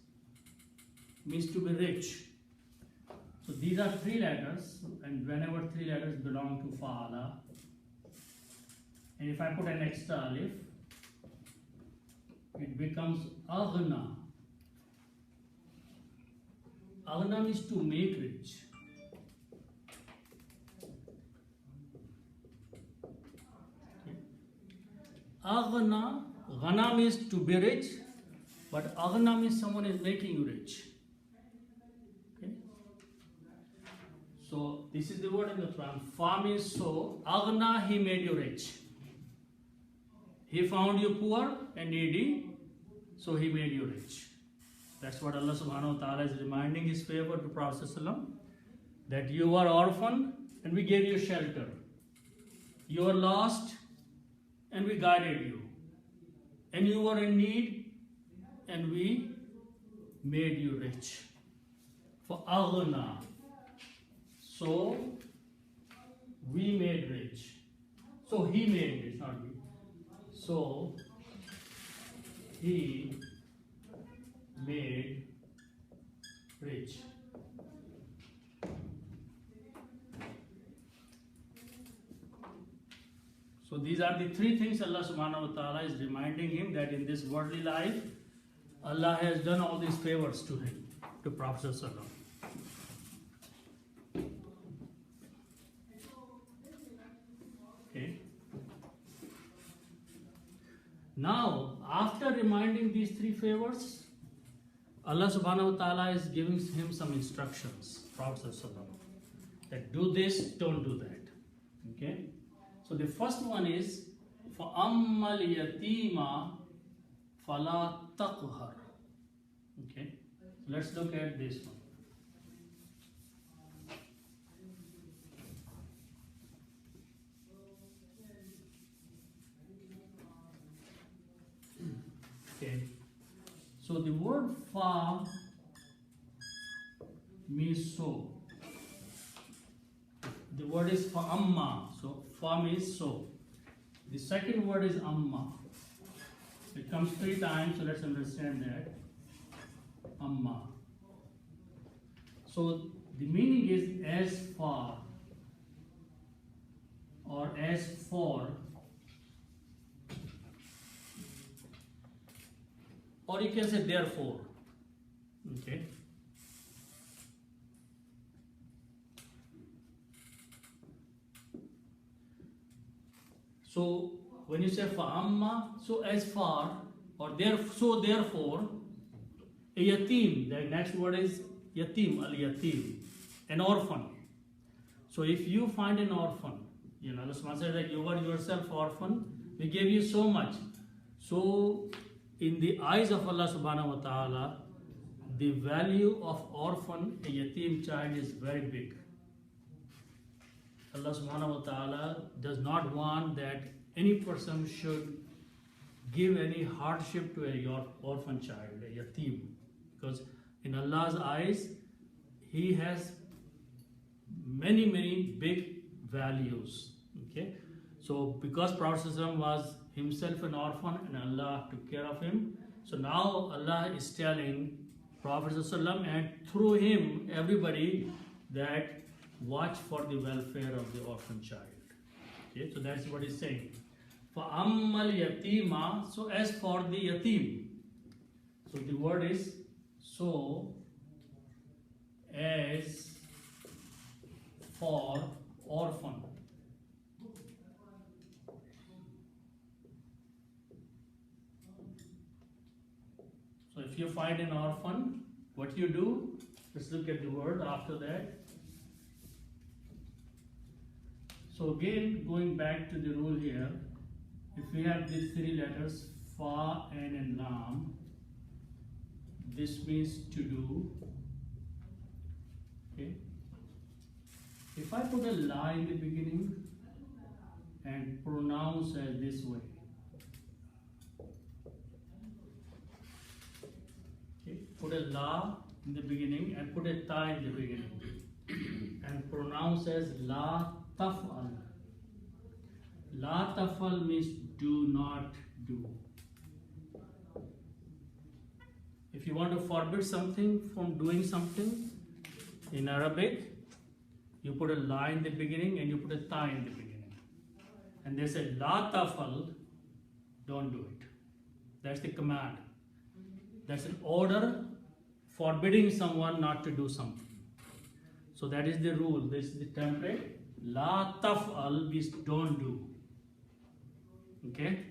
means to be rich. So these are 3 letters, and whenever 3 letters belong to fa'ala, and if I put an extra alif, it becomes aghna. Aghna means to make rich. Aghna, ghana means to be rich, but aghna means someone is making you rich. Okay? So this is the word in the Quran. Fa means so, aghna, he made you rich. He found you poor and needy, so he made you rich. That's what Allah subhanahu wa ta'ala is reminding his favor to Prophet ﷺ, that you were orphan and we gave you shelter. You were lost and we guided you. And you were in need and we made you rich. For aghna, so we made rich. So he made rich, not we. So he made rich. So these are the 3 things Allah subhanahu wa ta'ala is reminding him, that in this worldly life, Allah has done all these favors to him, to Prophet sallallahu. Okay. Now, after reminding these 3 favors, Allah subhanahu wa ta'ala is giving him some instructions, Prophet ﷺ, that do this, don't do that. Okay? So the first one is, فَأَمَّا الْيَتِيمَ فَلَا تَقْهَرْ. Okay? Let's look at this one. Okay. So the word fa means so. The word is fa amma. So fa means so. The second word is amma. It comes 3 times, so let's understand that. Amma. So the meaning is as far or as for, or you can say therefore. Okay. So when you say fa'amma, so as far, or so therefore, a yatim, the next word is yatim, al-yatim, an orphan. So if you find an orphan, you know, Allah said that you were yourself orphan, we gave you so much. So in the eyes of Allah subhanahu wa ta'ala, the value of orphan, a yatim child, is very big. Allah subhanahu wa ta'ala does not want that any person should give any hardship to a orphan child, a yatim. Because in Allah's eyes, he has many, many big values. Okay? So because Prophet ﷺ was himself an orphan and Allah took care of him, so now Allah is telling Prophet ﷺ and through him everybody that watch for the welfare of the orphan child. Okay, so that's what he's saying. فَأَمَّا الْيَتِيمَ, so as for the yatim, so the word is so as for orphan. So if you find an orphan, what you do? Let's look at the word after that. So again, going back to the rule here, if we have these 3 letters, fa, an, and lam, this means to do. Okay. If I put a la in the beginning and pronounce as this way, okay, put a la in the beginning and put a ta in the beginning and pronounce as la taf'al. La tafal means do not do. If you want to forbid something from doing something, in Arabic, you put a la in the beginning and you put a ta in the beginning. And they say, la tafal, don't do it. That's the command. That's an order forbidding someone not to do something. So that is the rule. This is the template. La tafal means don't do. Okay?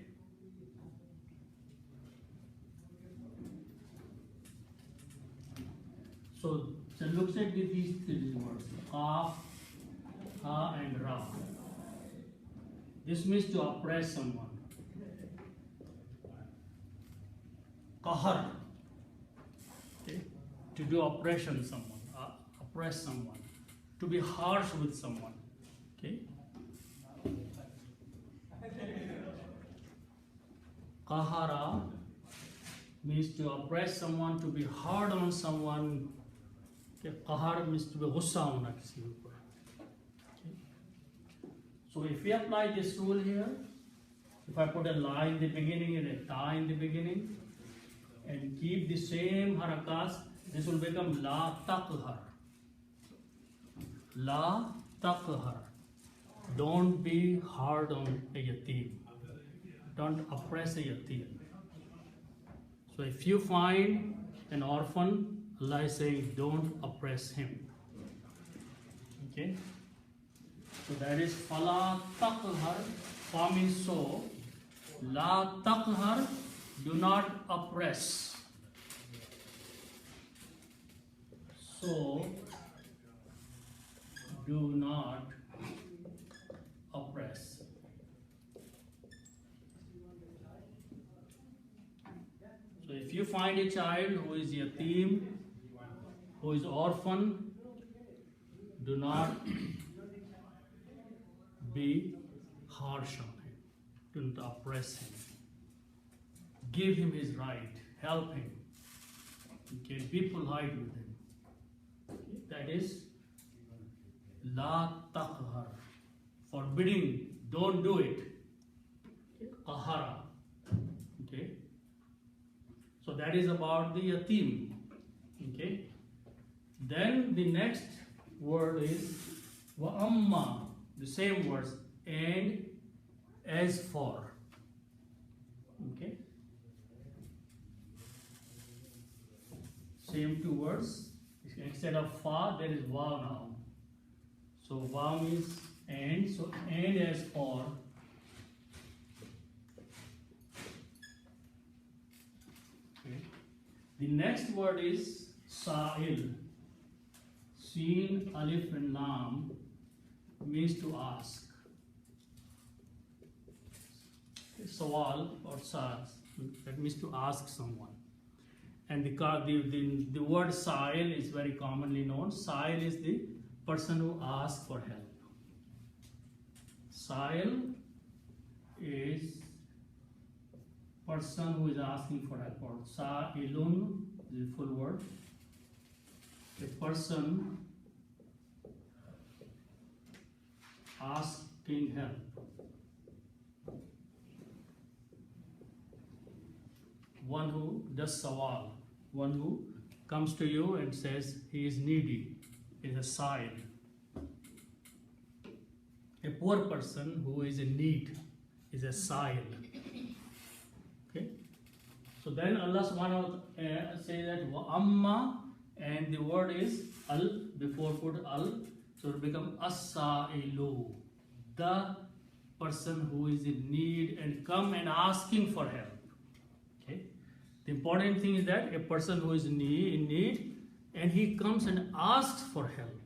So looks at these three words. Qaf, ha and ra. This means to oppress someone. Qahar. Okay? To do oppression someone. Oppress someone. To be harsh with someone. Okay? Qahara means to oppress someone, to be hard on someone. Okay? Qahar means to be gussa hona kisi upar. Okay? So if we apply this rule here, if I put a la in the beginning and a ta in the beginning, and keep the same harakas, this will become la taqhar. La taqhar. Don't be hard on a yatim. Don't oppress a yatim. So if you find an orphan, Allah is saying don't oppress him. Okay? So that is fala taqhar. Fa means so. La taqhar. Do not oppress. So, do not oppress. So if you find a child who is yatim, who is orphan, do not be harsh on him. Do not oppress him. Give him his right. Help him. Okay, be polite with him. Okay, that is la taqhar. Forbidding. Don't do it. Okay, qahara. Okay. So that is about the yatim. Okay. Then the next word is wa amma. The same words. And as for. Okay. Same two words. Instead of fa, there is wa now. So wa means and. So and as for. Okay. The next word is sa'il. Seen, alif and lam means to ask. Sawal or sa'as, that means to ask someone. And the word sa'il is very commonly known. Sa'il is the person who asks for help. Sa'il is person who is asking for help. Or sa'ilun is the full word. A person asking help. One who does sawal. One who comes to you and says he is needy, is a sa'il. A poor person who is in need is a sa'il. Okay? So then Allah subhanahu wa ta'ala says that wa amma, and the word is al, before put al, so it becomes as-sa'ilu, the person who is in need and come and asking for help. Okay? The important thing is that a person who is in need and he comes and asks for help.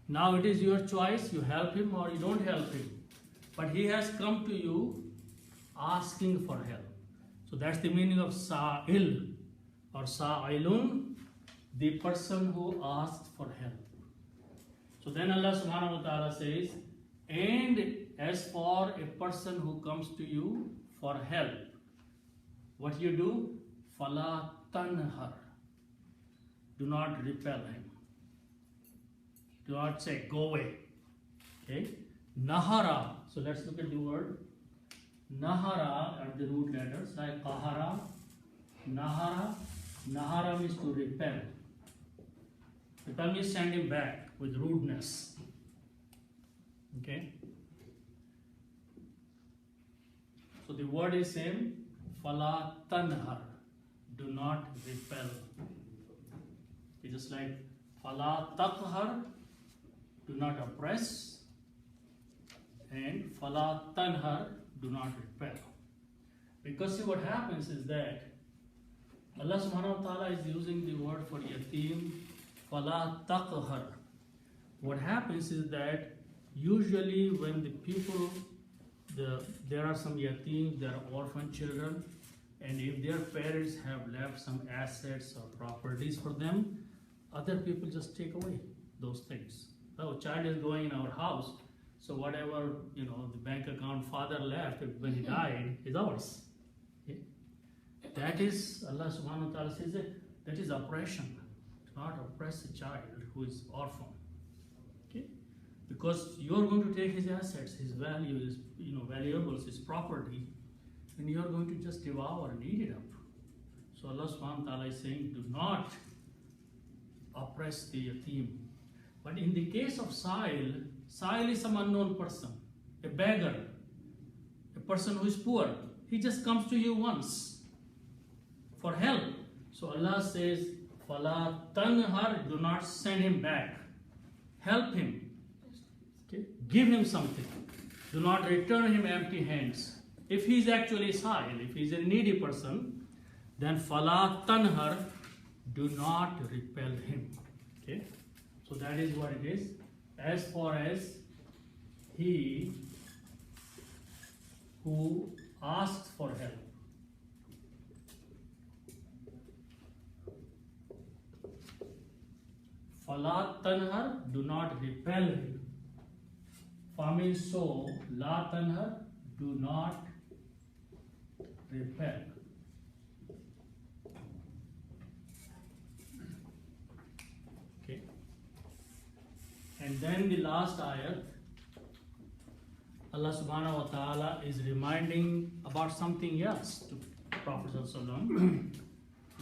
Now it is your choice, you help him or you don't help him. But he has come to you asking for help. So that's the meaning of sa'il or sa'ilun, the person who asks for help. So then Allah subhanahu wa ta'ala says, and as for a person who comes to you for help, what you do? Fala tanhar. Do not repel him. Do not say, go away. Okay? Nahara. So let's look at the word. Nahara are the root letters like kahara, nahara. Nahara means to repel. Repel means send him back with rudeness. Okay. So the word is same. Fala tanhar. Do not repel. It's just like Fala taqhar. Do not oppress. And Fala tanhar. Do not repel. Because see what happens is that Allah subhanahu wa ta'ala is using the word for yatim, Fala taqhar. What happens is that usually when the people, there are some yatims, there are orphan children, and if their parents have left some assets or properties for them, other people just take away those things. Oh, child is going in our house, so whatever, the bank account father left when he died is ours. Okay? That is, Allah subhanahu wa ta'ala says that is oppression. Do not oppress a child who is orphan. Okay? Because you are going to take his assets, his value, his valuables, his property, and you are going to just devour and eat it up. So Allah subhanahu wa ta'ala is saying, do not oppress the yatim. But in the case of Sa'il is some unknown person, a beggar, a person who is poor. He just comes to you once for help. So Allah says, Fala tanhar, do not send him back. Help him. Okay? Give him something. Do not return him empty hands. If he is actually Sa'il, if he is a needy person, then Fala tanhar, do not repel him. Okay? So that is what it is. As far as he who asks for help. Fala tanhar, do not repel him. Fa means so, la tanhar, do not repel. Okay. And then the last ayat, Allah subhanahu wa ta'ala is reminding about something else to Prophet sallallahu alaihi wasallam.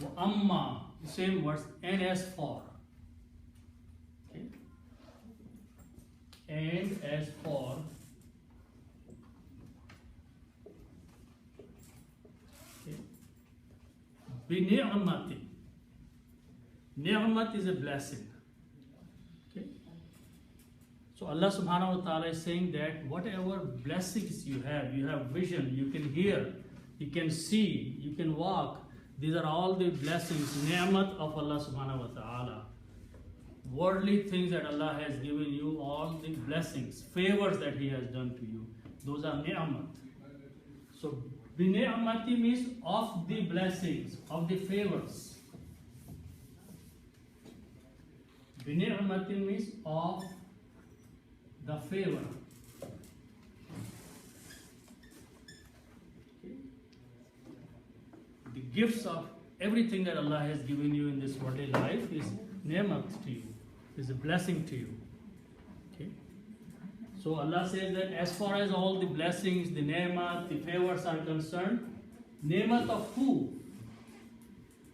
Wa amma, same words, and as for. Okay. And as for. Okay. Bi-ni'mati. Ni'mat is a blessing. Okay. So Allah subhanahu wa ta'ala is saying that whatever blessings you have vision, you can hear, you can see, you can walk. These are all the blessings, ni'mat of Allah subhanahu wa ta'ala. Worldly things that Allah has given you, all the blessings, favors that He has done to you. Those are ni'mat. So, bi-ni'mati means of the blessings, of the favors. Bi-ni'mati means of the favor. Okay. The gifts of everything that Allah has given you in this worldly life is ni'mat to you, is a blessing to you. Okay. So Allah says that as far as all the blessings, the ni'mat, the favors are concerned, ni'mat of who?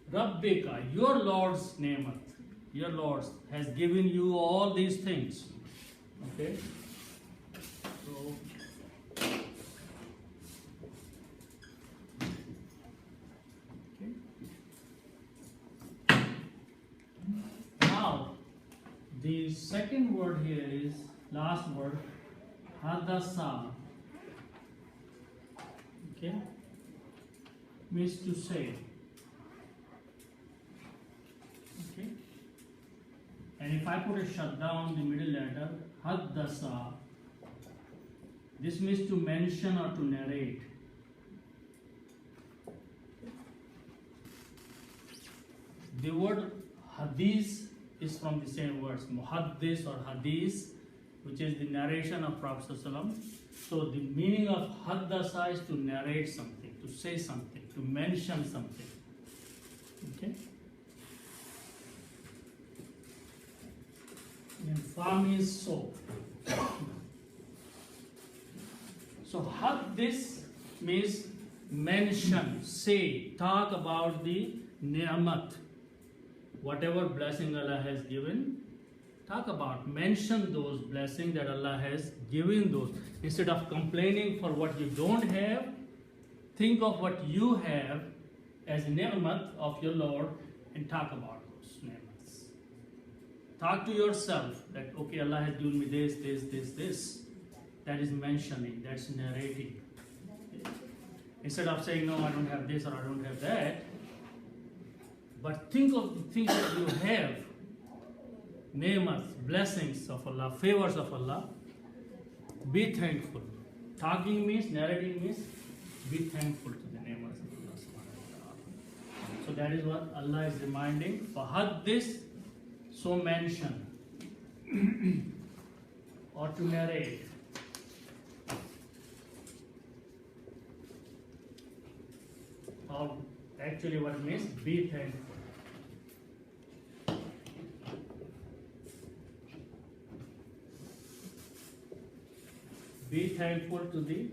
Rabbika, your Lord's ni'mat, your Lord has given you all these things. Okay. So okay. Now the second word here is last word, hadasa. Okay, means to say. Okay. And if I put a shutdown the middle letter, haddasa, this means to mention or to narrate. The word hadith is from the same words, muhaddis or hadith, which is the narration of Prophet ﷺ. So the meaning of haddasa is to narrate something, to say something, to mention something. Okay? And fa means so. So this means mention, say, talk about the ni'mat, whatever blessing Allah has given. Talk about, mention those blessings that Allah has given those. Instead of complaining for what you don't have, think of what you have as ni'mat of your Lord and talk about those ni'mats. Talk to yourself that, okay, Allah has given me this. That is mentioning, that's narrating. Instead of saying, no, I don't have this or I don't have that, but think of the things that you have, ni'mat, blessings of Allah, favors of Allah. Be thankful. Talking means, narrating means, be thankful to the ni'mat of Allah subhanahu wa ta'ala. So that is what Allah is reminding. Fahaddis, so mention or to narrate. Or actually what it means, be thankful. Be thankful to the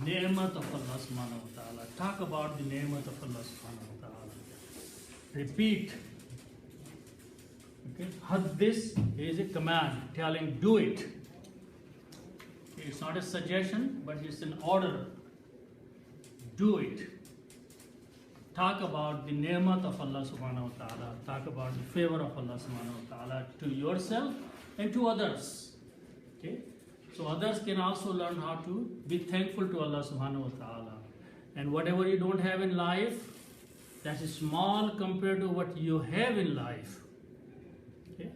ni'mat of Allah subhanahu wa ta'ala. Talk about the ni'mat of Allah subhanahu wa ta'ala. Repeat. Okay. This is a command telling, do it. It's not a suggestion, but it's an order. Do it. Talk about the ni'mat of Allah subhanahu wa ta'ala. Talk about the favor of Allah subhanahu wa ta'ala to yourself and to others. Okay? So others can also learn how to be thankful to Allah subhanahu wa ta'ala. And whatever you don't have in life, that is small compared to what you have in life. Okay?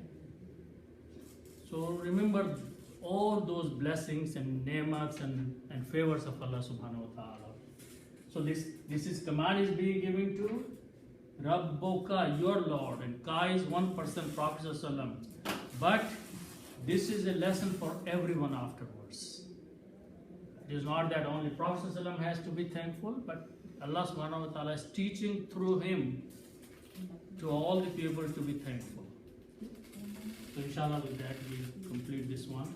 So remember all those blessings and ni'mats and favors of Allah subhanahu wa ta'ala. So this is command is being given to Rabbuka, your Lord, and Ka is one person, Prophet ﷺ. But this is a lesson for everyone afterwards. It is not that only Prophet ﷺ has to be thankful, but Allah subhanahu wa ta'ala is teaching through him to all the people to be thankful. So inshallah with that we complete this one.